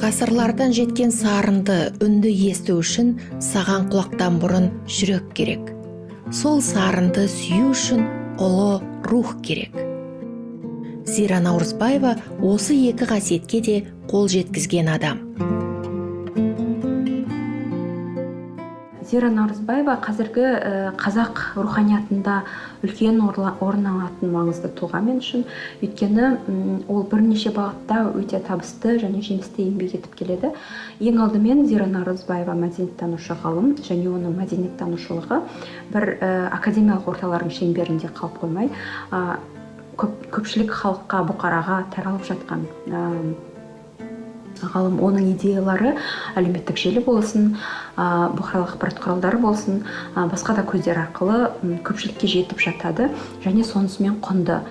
Ғасырлардан жеткен сарынды үнді есту үшін саған құлақтан бұрын жүрек керек. Сол сарынды сүю үшін ұлы рух керек. Зира Наурызбаева осы екі қасиетке де қол жеткізген адам. Зира Наурызбаева қазіргі қазақ руханиятында үлкен орын алатын маңызды тұлға мен үшін. Өйткені ол бірнеше бағытта өте табысты және жемісті еңбек етіп келеді. Ең алдымен Зира Наурызбаева мәдениеттанушы ғалым, және оның мәдениеттанушылығы бір академиялық орталардың шеңберінде қалып қоймай, көпшілік халыққа, бұқараға таралып жатқан ғалым. Оның идеялары әлеуметтік желі болсын, бұқаралық ақпарат құралдары болсын, басқа да көздер арқылы көпшілікке жетіп жатады және сонысымен құнды.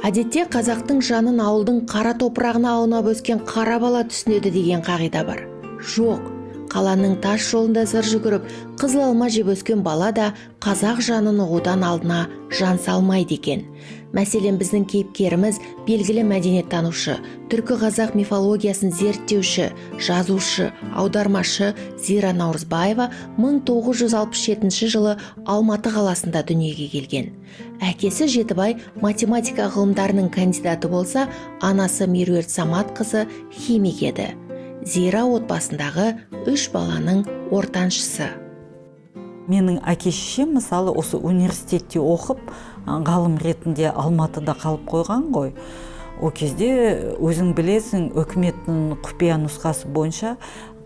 Әдетте қазақтың жанын ауылдың қара топырағына аунап өскен қара бала түсінеді деген қағида бар. Жоқ, қаланың тас жолында зыр жүгіріп, қызыл алма жеп өскен бала да қазақ жанын ұғудан алдына жан салмайды екен. Мәселен, біздің кейіпкеріміз белгілі мәдениеттанушы, түркі қазақ мифологиясын зерттеуші, жазушы, аудармашы Зира Наурызбаева 1967 жылы Алматы қаласында дүниеге келген. Әкесі Жетібай математика ғылымдарының кандидаты болса, анасы Меруерт Саматқызы химик еді. Зира отбасындағы 3 баланың ортаншысы. Менің әке-шешем мысалы осы университетте оқып, ғалым ретінде Алматыда қалып қойған ғой. О кезде өзің білесің, үкіметтің құпия нұсқасы бойынша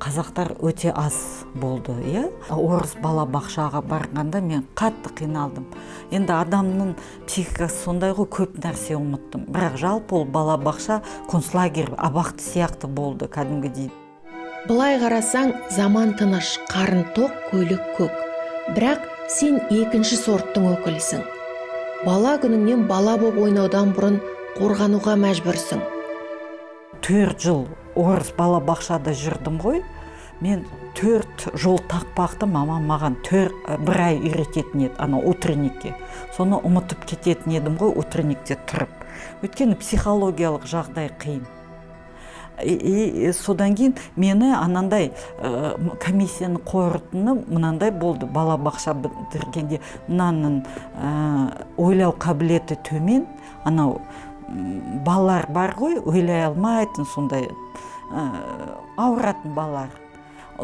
қазақтар өте аз болды, иә? Орыс балабақшаға барғанда мен қатты қиналдым. Енді адамның психикасы сондай ғой, көп нәрсе ұмыттым. Бірақ жалпы ол балабақша концлагерь, абақты сияқты болды кәдімгідей. Былай қарасаң, заман тыныш, қарын тоқ, көйлек көк. Бірақ сен екінші сорттың өкілісің. Бала күніңнен бала боп ойнаудан бұрын қорғануға мәжбүрсің. 4 жыл орыс балабақшада жүрдім ғой. Мен 4 жол тақпақты мамам маған бір ай үйрететін еді, утренникке. Соны ұмытып кететін едім ғой, утренникте тұрып. Өйткені психологиялық жағдай қиын. Содан кейін мені анандай комиссияның қорытыны мынандай болды. Балабақша бітіргенде мынаның ойлау қабілеті төмен, балалар бар ғой, ойлай алмайтын, сондай ауыратын балалар.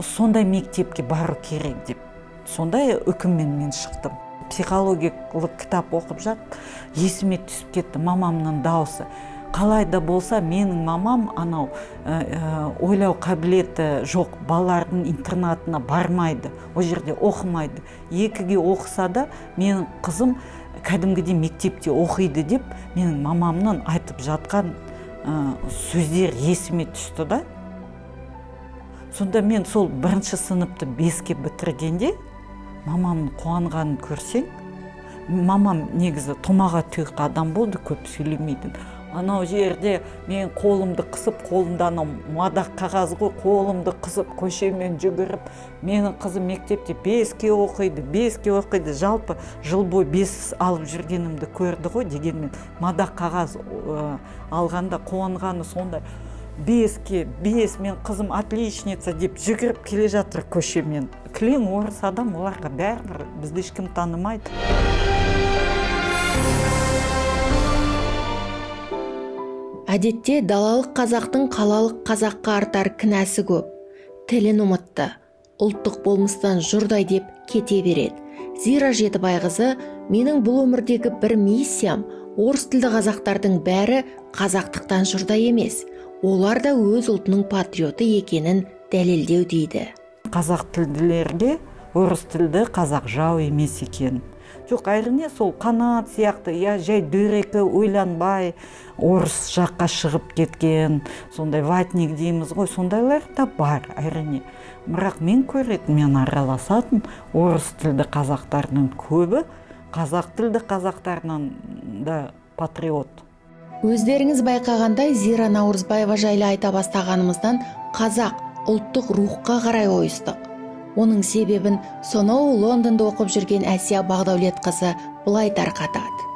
Сондай мектепке бару керек деп. Сондай үкіммен мен шықтым. Психологиялық кітап оқып жатып, есіме түсіп кетті мамамның дауысы. Қалай да болса, менің мамам ойлау қабілеті жоқ, балалардың интернатына бармайды, о жерде оқымайды. 2-ге оқыса да, менің қызым кәдімгідей мектепте оқиды деп, менің мамамның айтып жатқан сөздер есіме түсті да. Сонда мен сол 1-ші сыныпты 5-ке бітіргенде, мамамның қуанғанын көрсең, мамам негізі томаға тұйық адам болды, көп сөйлемейтін. Анау жерде мен қолымды қысып, қолымда мадақ қағаз ғой, қолымды қысып, көшемен жүгіріп, менің қызым мектепте 5-ке оқиды, жалпы жыл бойы 5 алып жүргенімді көрді ғой, дегенмен мадақ қағаз алғанда қуанғаны сондай. 5-ке 5, мен қызым отличница деп жүгіріп келе жатыр көшемен. Кілең орыс адам, оларға бәрібір бізді ешкім танымайды. Әдетте далалық қазақтың қалалық қазаққа артар кінәсі көп. Тілін ұмытты, ұлттық болмыстан жұрдай деп кете береді. Зира Жетібайқызы, менің бұл өмірдегі бір миссиям, орыс тілді қазақтардың бәрі қазақтықтан жұрдай емес. Олар да өз ұлтының патриоты екенін дәлелдеу дейді. Қазақ тілділерге орыс тілді қазақ жау емес екен. Жоқ, әрине сол қанат сияқты, жай дөрекі ойланбай, орыс жаққа шығып кеткен, сондай ватник дейміз ғой, сондайлар да бар, әрине. Бірақ мен көретін, мен араласатын орыс тілді қазақтарының көбі, қазақ тілді қазақтарынан да патриот. Өздеріңіз байқағандай, Зира Наурызбаева жайлы айта бастағанымыздан қазақ ұлттық рухқа қарай ойыстық. Оның себебін сонау Лондонда оқып жүрген Әсия Бағдаулетқызы былай тарқатады.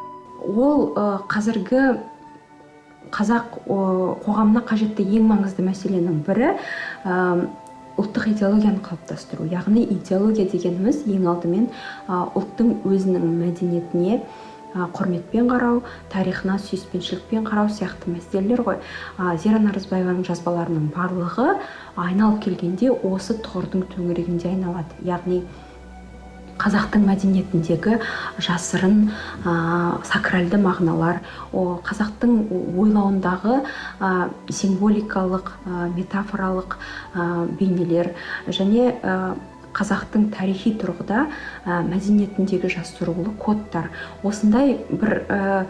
Ол қазіргі қазақ қоғамына қажетті ең маңызды мәселенің бірі ұлттық идеологияны қалыптастыру. Яғни идеология дегеніміз ең алдымен ұлттың өзінің мәдениетіне құрметпен қарау, тарихына сүйіспеншілікпен қарау сияқты мәселелер ғой. Зира Наразбаеваның жазбаларының барлығы айналып келгенде осы тұғырдың төңірегінде айналады. Яғни қазақтың мәдениетіндегі жасырын сакральды мағыналар, қазақтың ойлауындағы символикалық, метафоралық бейнелер және қазақтың тарихи тұрғыда мәдениетіндегі жасырулы кодтар. Осындай бір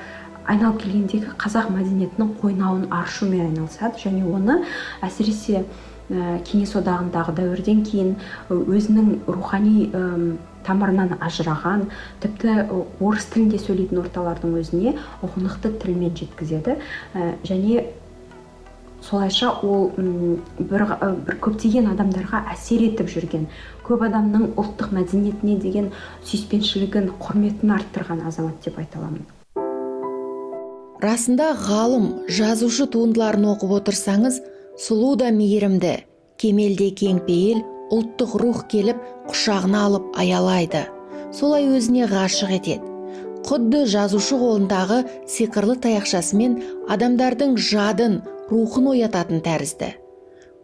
айналып келгендегі қазақ мәдениетінің қойнауын аршумен айналысады және оны әсіресе Кеңес одағындағы дәуірден кейін өзінің рухани тамырынан ажыраған, тіпті орыс тілінде сөйлейтін орталардың өзіне ұғынықты тілмен жеткізеді. Және солайша ол бір көптеген адамдарға әсер етіп жүрген, көп адамның ұлттық мәдениетіне деген сүйіспеншілігін, құрметін арттырған азамат деп айта аламын. Расында ғалым, жазушы туындыларын оқып отырсаңыз, сұлу да мейірімді, кемелде кеңпейіл, ұлттық рух келіп құшағына алып аялайды. Солай өзіне ғашық етеді. Құдды жазушы қолындағы сиқырлы таяқшасымен адамдардың жадын, рухын оятатын тәрізді.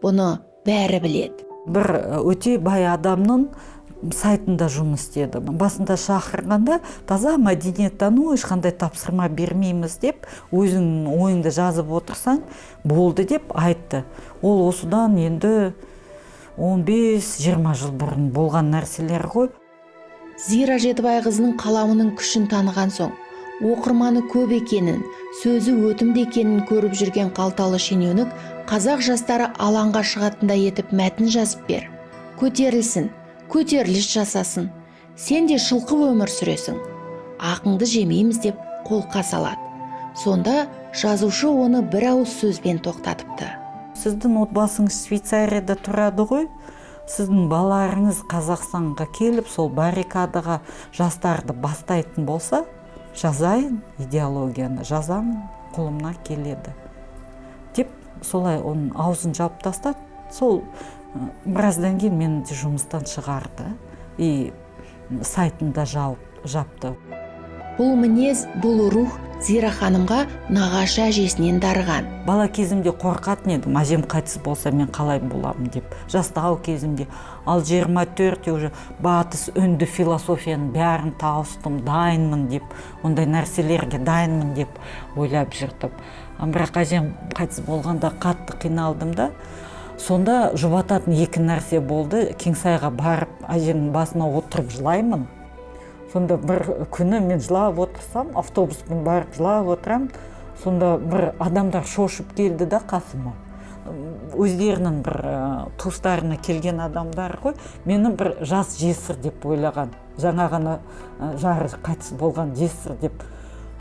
Бұны бәрі біледі. Бір өте бай адамның сайтында жұмыс істеді. Басында шақырғанда таза мәдениеттану, ешқандай тапсырма бермейміз деп, өзің ойыңды жазып отырсаң болды деп айтты. Ол осыдан енді 15-20 жыл бұрын болған нәрселер ғой. Зира Жетібайқызының қаламының күшін таныған соң, оқырманы көп екенін, сөзі өтімді екенін көріп жүрген Қалталы шенеунік қазақ жастары алаңға шығатындай етіп мәтін жазып бер. Көтерілсін, көтеріліс жасасын. Сен де шылқып өмір сүресің. Ақыңды жемейміз деп қолқа салады. Сонда жазушы оны бір ауыз сөзбен тоқтатыпты. Сіздің отбасыңыз Швейцарияда тұрады ғой. Сіздің балаларыңыз Қазақстанға келіп, сол баррикадаға жастарды бастайтын болса, жазайын идеологияны, жазамын, қолымнан келеді. Деп солай оның аузын жауып тастады. Сол біраздан кейін мені де жұмыстан шығарды и сайтында жапты. Бұл мінез, бұл рух Зира ханымға нағашы әжесінен дарыған. Бала кезімде қорқатын едім, әжем қайтыс болса мен қалай боламын деп. Жастау кезімде. Ал 24-те уже батыс үнді философияның бәрін тауыстым, дайынмын деп, ондай нәрселерге дайынмын деп ойлап жүрдім. Бірақ әжем қайтыс болғанда қатты қиналдым да. Сонда жұбататын екі нәрсе болды. Кеңсайға барып, әжемнің басына отырып жылаймын. Сонда бір күні мен жылап отырсам, автобуспен барып жылап отырам. Сонда бір адамдар шошып келді да қасыма. Өздерінің бір туыстарына келген адамдар ғой. Мені бір жас жесір деп ойлаған. Жаңа ғана жары қайтыс болған жесір деп.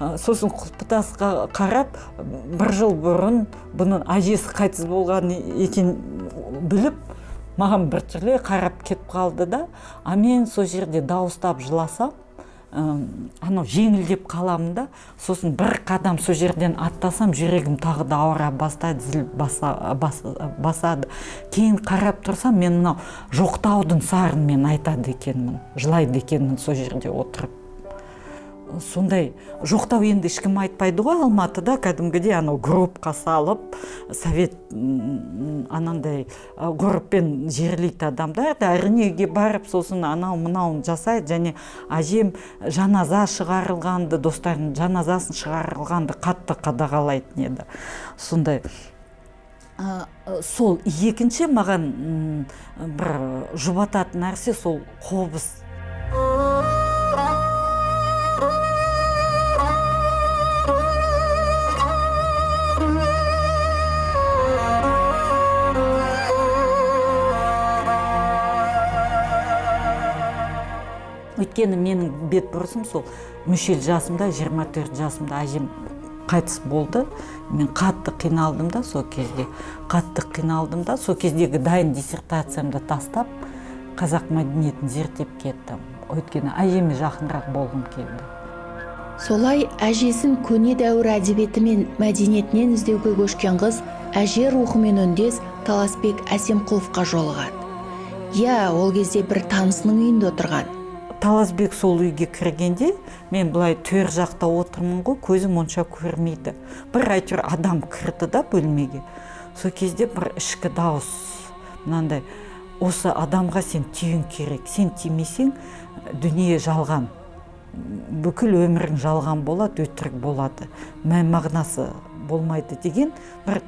Сосын құлпытасқа қарап, бір жыл бұрын бұның әжесі қайтыс болған екен біліп, маған бір түрлі қарап кетіп қалды да, мен сол жерде дауыстап жыласам, анау жеңілдеп қаламын да, сосын бір қадам сол жерден аттасам, жүрегім тағы да ауыра бастайды, зіл басады. Кейін қарап тұрсам, мен мынау жоқтаудың сарын мен айтады екенмін, жылайды екенмін сол жерде отырып. Сондай жоқтау енді ешкім айтпайды ғой Алматыда, кәдімгідей анау группқа салып, совет анандай групппен жерлейді адамдар, әрине барып сосын анау мынауын жасайды, және әжем жаназа шығарылғанды, достардың жаназасын шығарылғанды қатты қадағалайтын еді. Сондай сол екінші маған бір жұбататын нәрсе сол қобыз. Өйткені менің бет бұрысым сол мүшел жасымда, 24 жасымда әжем қайтыс болды. Мен қатты қиналдым да сол кезде. Сол кездегі дайын диссертациямды тастап, қазақ мәдениетін зерттеп кеттім. Өйткені әжеме жақынырақ болғым келді. Солай әжесін көне дәуір әдебиеті мен мәдениетінен іздеуге көшкен қыз әже рухымен үндес Таласбек Әсемқұловқа жолығады. Ол кезде бір танысының үйінде отырған. Таласбек сол үйге кіргенде, мен былай төр жақта отырмын ғой, көзім онша көрмейді. Бір әйтеуір адам кірді да бөлмеге. Сол кезде бір ішкі дауыс, мынандай, осы адамға сен тиюің керек, сен тимесең дүние жалған. Бүкіл өмірің жалған болады, өтірік болады, мән мағынасы болмайды деген бір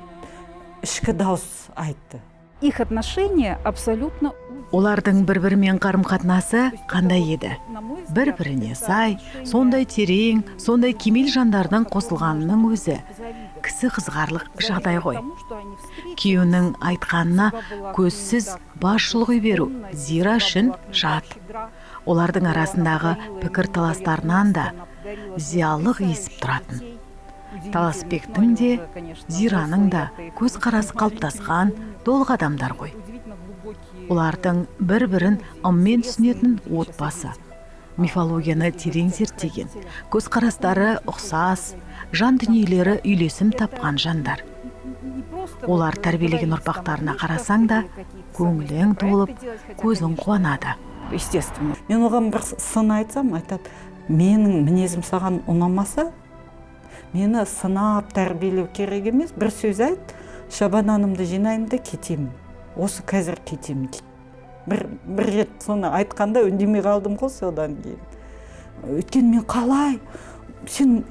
ішкі дауыс айтты. Их отношения абсолютно... Олардың бір-бірімен қарым-қатынасы қандай еді? Бір-біріне сай, сондай терең, сондай кемел жандардың қосылғанының өзі кісі қызғарлық жағдай ғой. Күйеуінің айтқанына көзсіз басшылық беру Зира үшін жат. Олардың арасындағы пікір таластарынан да зиялық есіп тұратын. Таласбектің де, Зираның да көз қарасы қалыптасқан долғы адамдар ғой. Олардың бір-бірін ыммен түсінетін отбасы. Мифологияны терең зерттеген, көз қарастары ұқсас, жан дүниелері үйлесім тапқан жандар. Олар тәрбиелеген ұрпақтарына қарасаң да, көңілің толып, көзің қуанады. Естественно. Мен оған бір сын айтсам, айтады, менің мінезім саған ұнамаса, мені сынап тәрбиелеу керек емес, бір сөз айт, шабананымды жинаймын да кетемін. Осы қазір кетемін дейді. Бір рет соны айтқанда үндемей қалдым ғой содан кейін. Өйткені мен қалай? Сен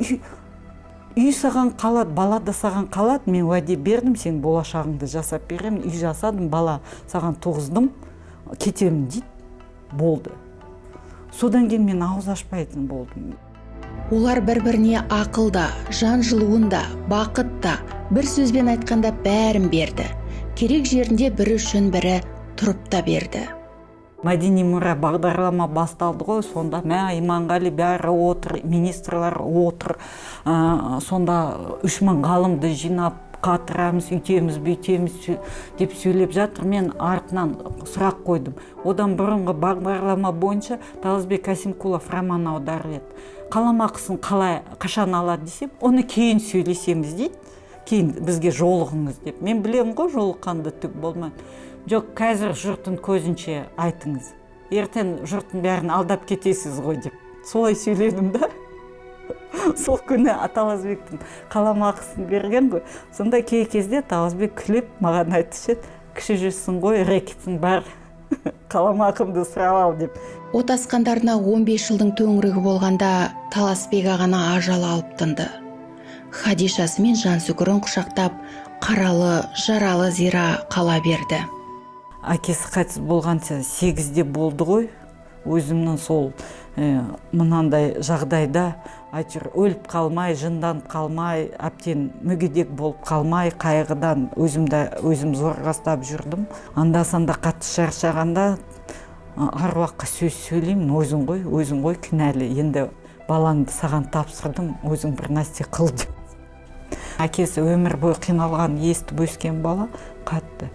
үй саған қалады, бала да саған қалады. Мен уәде бердім, сен болашағыңды жасап беремін. Үй жасадым, бала саған туғыздым, кетемін дейді. Болды. Содан кейін мен ауыз ашпайтын болдым. Олар бір-біріне ақылда, жан жылуында, бақытта, бір сөзбен айтқанда бәрін берді. Керек жерінде бірі үшін бірі тұрып та берді. Мәдени мұра бағдарлама басталды ғой, сонда Иманғали бәрі отыр, министрлар отыр, сонда 3000 ғалымды жинап қатырамыз, үйтеміз, бүйтеміз деп сөйлеп жатыр. Мен артынан сұрақ қойдым. Одан бұрынғы бағдарлама бойынша Таласбек Әсемқұлов роман аударып еді. Қаламақысын қашан алады десем, оны кейін сөйлесеміз дейді. Кейін бізге жолығыңыз деп. Мен білем ғой жолыққанды түк болмайды. Жоқ, қазір жұрттың көзінше айтыңыз. Ертең жұрттың бәрін алдап кетесіз ғой деп. Солай сөйледім да. Сол күні Таласбектің қаламақысын берген ғой. Сонда кей кезде Таласбек күліп маған айтышы, кіші жүзсің ғой, рэкетің бар, қаламақымды сұрап ал деп. Отасқандарына 15 жылдың төңірегі болғанда Таласбек ағаны ажал алып тынды. Хадишасы мен Жансүгірін құшақтап, қаралы, жаралы Зира қала берді. Әкесі қайтыс болғанша 8-де болды ғой. Өзімнің сол мынандай жағдайда әйтеуір өліп қалмай, жынданып қалмай, әбден мүгедек болып қалмай, қайғыдан өзім зорғастап жүрдім. Анда-санда қатты шаршағанда аруаққа сөз сөйлеймін, өзің ғой кінәлі. Енді балаңды саған тапсырдым, өзің бір нәрсе қыл деп. Әкесі өмір бойы қиналған, естіп өскен бала қатты.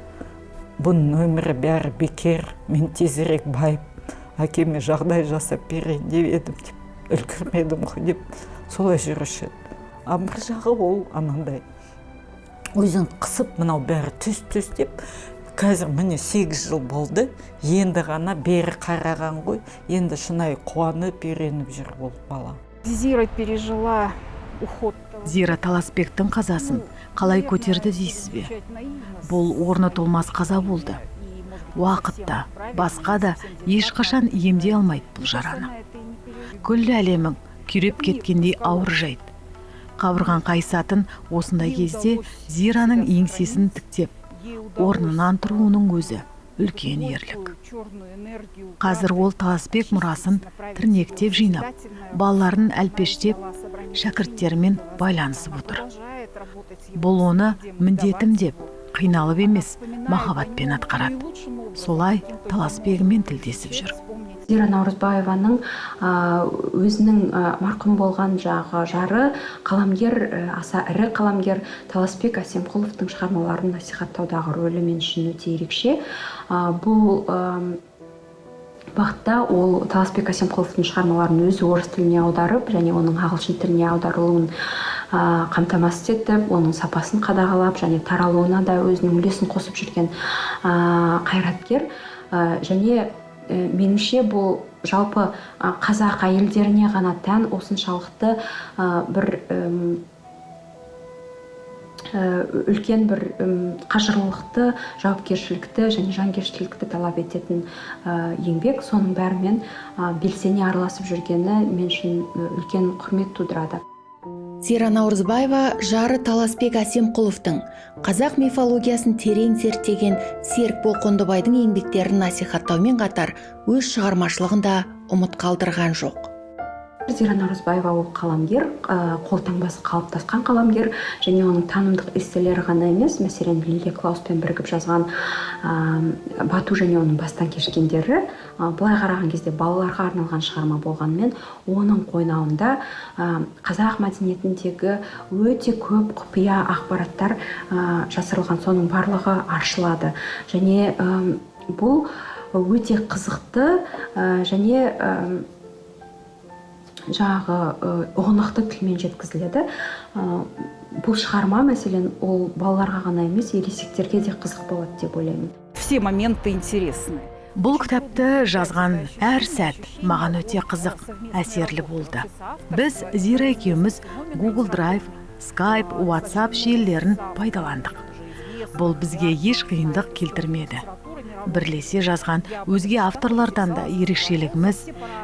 Бұның өмірі бәрі бекер, мен тезірек байып, әкеме жағдай жасап берейін деп едім деп. Үлгірмедім ғой деп солай жүруші еді. Бір жағы ол анандай. Өзін қысып, мынау бәрі түс деп, қазір міне 8 жыл болды, енді ғана бері қараған ғой, енді шынайы қуанып, үйреніп жүр ол бала. Зира пережила уход. Зира Таласбектің қазасын қалай көтерді дейсіз бе? Бұл орны толмас қаза болды. Уақытта, басқа да ешқашан емдей алмайды бұл жараны. Күллі әлемің күйреп кеткендей ауыр жайт. Қабырған қайысатын осындай кезде Зираның еңсесін тіктеп, орнынан тұруының өзі үлкен ерлік. Қазір ол Таласбек мұрасын тірнектеп жинап, балаларын әлпештеп, шәкірттерімен байланысып отыр. Бұл оны міндетім деп, қиналып емес, махаббатпен атқарады. Солай Таласбегімен тілдесіп жүр. Зира Наурызбаеваның өзінің марқұм болған жары қаламгер, аса ірі қаламгер Таласбек Әсемқұловтың шығармаларын насихаттаудағы рөлі мен үшін өте ерекше. Бұл бағытта ол Таласбек Әсемқұловтың шығармаларын өзі орыс тіліне аударып және оның ағылшын тіліне аударылуын қамтамасыз етіп, оның сапасын қадағалап және таралуына да өзінің үлесін қосып жүрген қайраткер. Және меніңше бұл жалпы қазақ әйелдеріне ғана тән осыншалықты бір үлкен бір қажырлылықты, жауапкершілікті және жанкештілікті талап ететін еңбек. Соның бәрімен белсене араласып жүргені мен үшін үлкен құрмет тудырады. Зира Наурызбаева жары Таласбек Әсемқұловтың қазақ мифологиясын терең зерттеген Серікбол Қондыбайдың еңбектерін насихаттаумен қатар өз шығармашылығын да ұмыт қалдырған жоқ. Зира Наурызбаева ол қаламгер, қолтаңбасы қалыптасқан қаламгер, және оның танымдық эсселері ғана емес, мәселен Лилия Клауспен бірігіп жазған Бату және оның бастан кешкендері, былай қараған кезде балаларға арналған шығарма болғанымен, оның қойнауында қазақ мәдениетіндегі өте көп құпия ақпараттар жасырылған, соның барлығы ашылады. Және бұл өте қызықты және ұғынықты тілмен жеткізіледі. Бұл шығарма, мәселен, ол балаларға ғана емес, ересектерге де қызық болады деп ойлаймын. Все моменты интересны. Бұл кітапты жазған әр сәт маған өте қызық, әсерлі болды. Біз Зира екеуміз Google Drive, Skype, WhatsApp желілерін пайдаландық. Бұл бізге еш қиындық келтірмеді. Бірлесе жазған өзге авторлардан да ерекшелігіміз,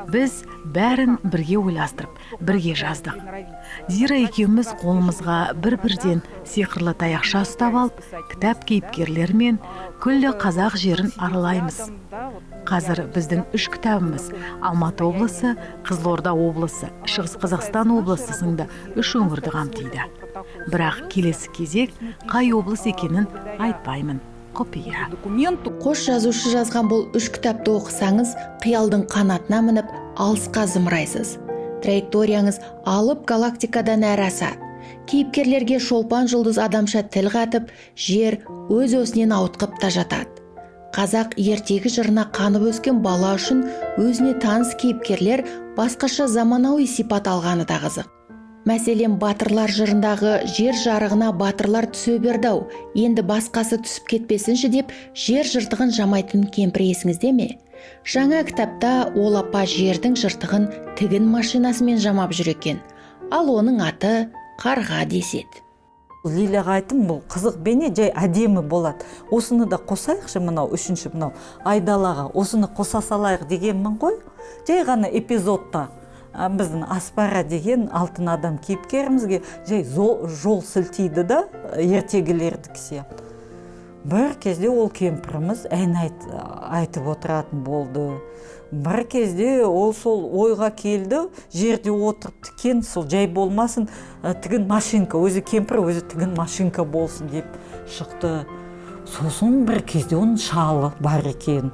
біз бәрін бірге ойластырып, бірге жаздық. Зира екеуміз қолымызға бір-бірден сиқырлы таяқша ұстап алып, кітап кейіпкерлермен күллі қазақ жерін аралаймыз. Қазір біздің 3 кітабымыз Алматы облысы, Қызылорда облысы, Шығыс Қазақстан облысы сынды 3 өңірді қамтиды. Бірақ келесі кезек қай облыс екенін айтпаймын. Құпия. Қош жазушы жазған бұл 3 кітапты оқысаңыз, қиялдың қанатына мініп, алысқа зымырайсыз. Траекторияңыз алып галактикадан әрі асады. Кейіпкерлерге шолпан жұлдыз адамша тіл қатып, жер өз-өзінен ауытқып та жатады. Қазақ ертегі жырына қанып өскен бала үшін өзіне таныс кейіпкерлер басқаша заманауи сипат алғаны да қызық. Мәселен, батырлар жырындағы жер жарығына батырлар түсе берді-ау, енді басқасы түсіп кетпесінші деп жер жыртығын жамайтын кемпір есіңізде ме? Жаңа кітапта ол апа жердің жыртығын тігін машинасымен жамап жүр екен, ал оның аты қарға деседі. Лилияға айтым, бұл қызық бейне жай әдемі болады. Осыны да қосайықшы, мынау үшінші мынау айдалаға, осыны қоса салайық дегенмін ғой. Жай ғана эпизодта біздің Аспара деген алтын адам кейіпкерімізге жай жол сілтейді да, ертегілердікі сияқты. Бір кезде ол кемпіріміз ән айтып отыратын болды. Бір кезде ол сол ойға келді, жерде отырып тікен, сол жай болмасын, тігін машинка, өзі кемпір, өзі тігін машинка болсын деп шықты. Сосын бір кезде оның шалы бар екен.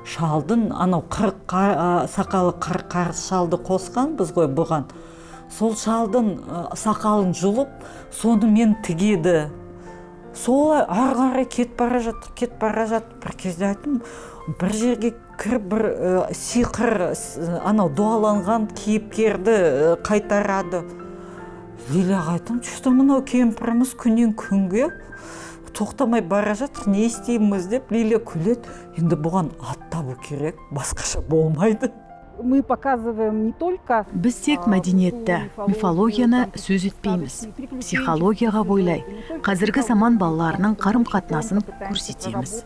Шалдың анау сақалы қарыс шалды қосқан біз ғой бұған. Сол шалдың сақалын жұлып, соны мен тігеді. Солай ары-қарай кет бара жатыр. Бір кезде айттым, бір жерге кіріп бір сиқыр, анау дуаланған кейіпкерді қайтарады. Лилияға айттым, что мынау кемпіріміз күннен күнге тоқтамай бара жатыр, не істейміз деп. Лилия күледі, енді бұған ат табу керек, басқаша болмайды. Мы показываем не только... Біз тек мәдениетті, мифологияны сөз етпейміз. Психологияға бойлай, қазіргі заман балаларының қарым-қатынасын көрсетеміз.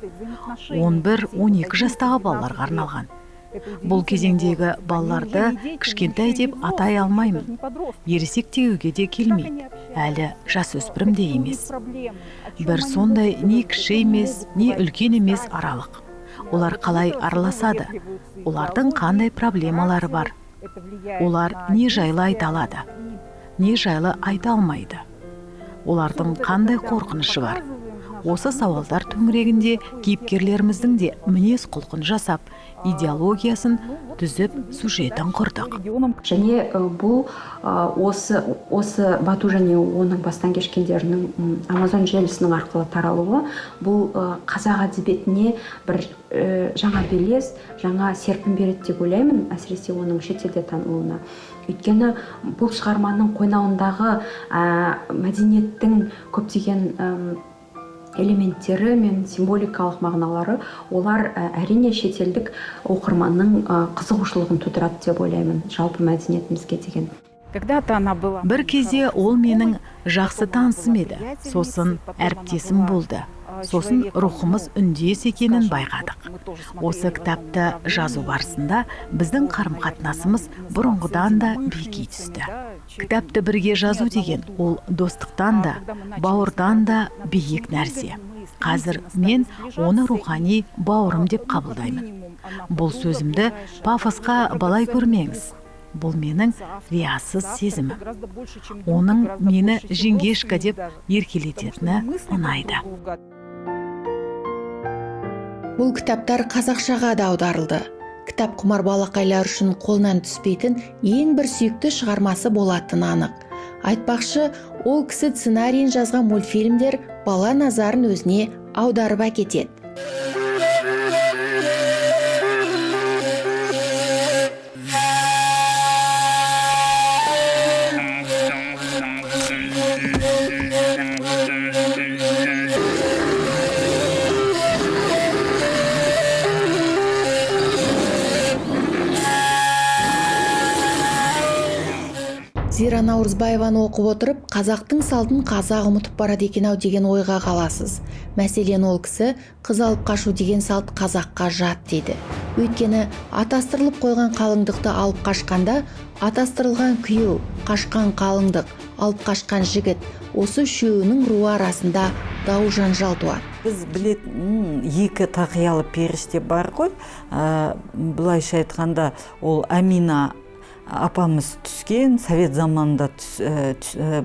11-12 жастағы балаларға арналған. Бұл кезеңдегі балаларды кішкентай деп атай алмаймын. Ересек деуге де келмейді. Әлі жасөспірім де емес. Бір сондай не кіші емес, не үлкен емес аралық. Олар қалай араласады? Олардың қандай проблемалары бар? Олар не жайлы айта алады? Не жайлы айта алмайды? Олардың қандай қорқынышы бар? осы сауалдар төңірегінде кейіпкерлеріміздің де мінез құлқын жасап, идеологиясын түзіп, сюжетін құрдық. және бұл осы бату және оның бастан кешкендерінің Амазон желісінің арқылы таралуы бұл қазақ әдебиетіне бір жаңа белес, жаңа серпін береді деп ойлаймын, әсіресе оның шетелде танылуына. Өйткені бұл шығарманың қойнауындағы мәдениеттің көптеген элементтері мен символикалық мағыналары, олар әрине шетелдік оқырманның қызығушылығын тудырады деп ойлаймын, жалпы мәдениетімізге деген. Бір кезде ол менің жақсы танысым еді, сосын әріптесім болды. Сосын рухымыз үндес екенін байқадық. Осы кітапты жазу барысында біздің қарым-қатынасымыз бұрынғыдан да беки түсті. Кітапты бірге жазу деген ол достықтан да, бауырдан да биік нәрсе. Қазір мен оны рухани бауырым деп қабылдаймын. Бұл сөзімді пафосқа балай көрмеңіз. Бұл менің риясыз сезімім. Оның мені жеңгешка деп еркелететіні ұнайды. Бұл кітаптар қазақшаға да аударылды. Кітап құмар балақайлар үшін қолынан түспейтін ең бір сүйікті шығармасы болатыны анық. Айтпақшы, ол кісі сценарийін жазған мультфильмдер бала назарын өзіне аударып әкетеді. Зира Наурызбаеваны оқып отырып, қазақтың салтын қазақ ұмытып барады екен-ау деген ойға қаласыз. Мәселен, ол кісі қыз алып қашу деген салт қазаққа жат дейді. Өйткені атастырылып қойған қалыңдықты алып қашқанда, атастырылған күйеу, қашқан қалыңдық, алып қашқан жігіт, осы үшеуінің руы арасында дау жанжал туады. Біз білетін екі тақиялы періште бар ғой. Былайша айтқанда, ол Амина апамыз түскен, совет заманында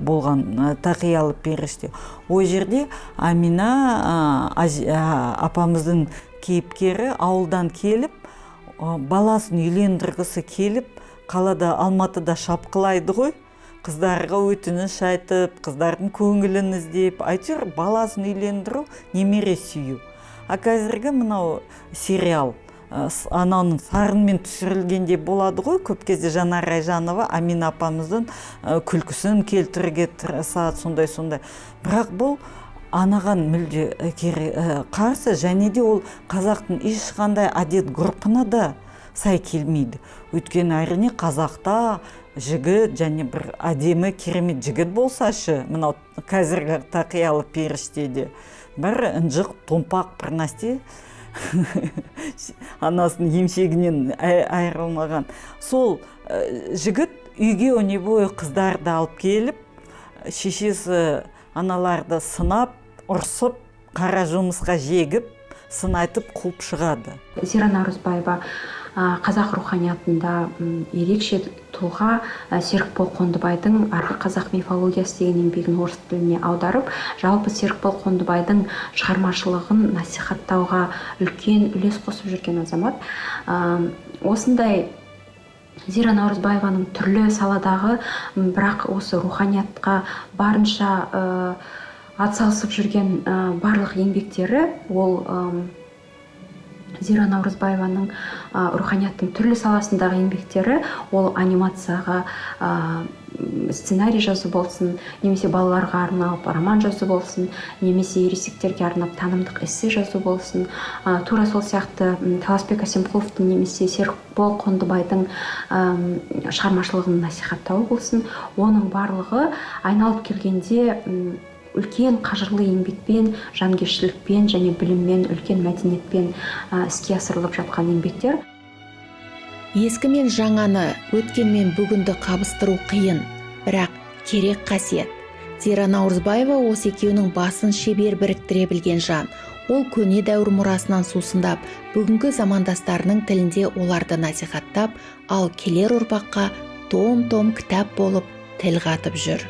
болған тақиялы періште. О жерде Амина апамыздың кейіпкері ауылдан келіп, баласын үйлендіргісі келіп, қалада Алматыда шапқылайды ғой. Қыздарға өтініш айтып, қыздардың көңілін іздеп, әйтеуір баласын үйлендіру, немере сүю. Қазіргі мынау сериал анауның сарынмен түсірілгенде болады ғой, көп кезде Жанар Айжанова Амина апамыздың күлкісін келтіруге тырысады, сондай. Бірақ бұл анаған мүлде қарсы, және де ол қазақтың ешқандай әдет ғұрпына да сай келмейді. Өйткені әрине қазақта жігіт және бір әдемі керемет жігіт болсашы, мынау қазіргі тақиялы періштеде бір інжық томпақ бір нәрсе анасының емшегінен айырылмаған. Сол жігіт үйге өне бойы қыздарды алып келіп, шешесі аналарды сынап, ұрсып, қара жұмысқа жегіп, сын айтып қуып шығады. Зира Наурызбаева қазақ руханиятында ерекше тұлға. Серікбол Қондыбайдың Арғы қазақ мифологиясы деген еңбегін орыс тіліне аударып, жалпы Серікбол Қондыбайдың шығармашылығын насихаттауға үлкен үлес қосып жүрген азамат. Осындай Зира Наурызбаеваның түрлі саладағы, бірақ осы руханиятқа барынша атсалысып жүрген барлық еңбектері, ол Зира Наурызбаеваның руханияттың түрлі саласындағы еңбектері, ол анимацияға сценарий жазу болсын, немесе балаларға арнап роман жазу болсын, немесе ересектерге арнап танымдық эссе жазу болсын, тура сол сияқты Таласбек Әсемқұловтың немесе Серікбол Қондыбайдың шығармашылығын насихаттау болсын, оның барлығы айналып келгенде үлкен қажырлы еңбекпен, жанкештілікпен және біліммен, үлкен мәдениетпен іске асырылып жатқан еңбектер. Ескі мен жаңаны, өткен мен бүгінді қабыстыру қиын, бірақ керек қасиет. Зира Наурызбаева осы екеуінің басын шебер біріктіре білген жан. Ол көне дәуір мұрасынан сусындап, бүгінгі замандастарының тілінде оларды насихаттап, ал келер ұрпаққа том-том кітап болып тіл қатып жүр.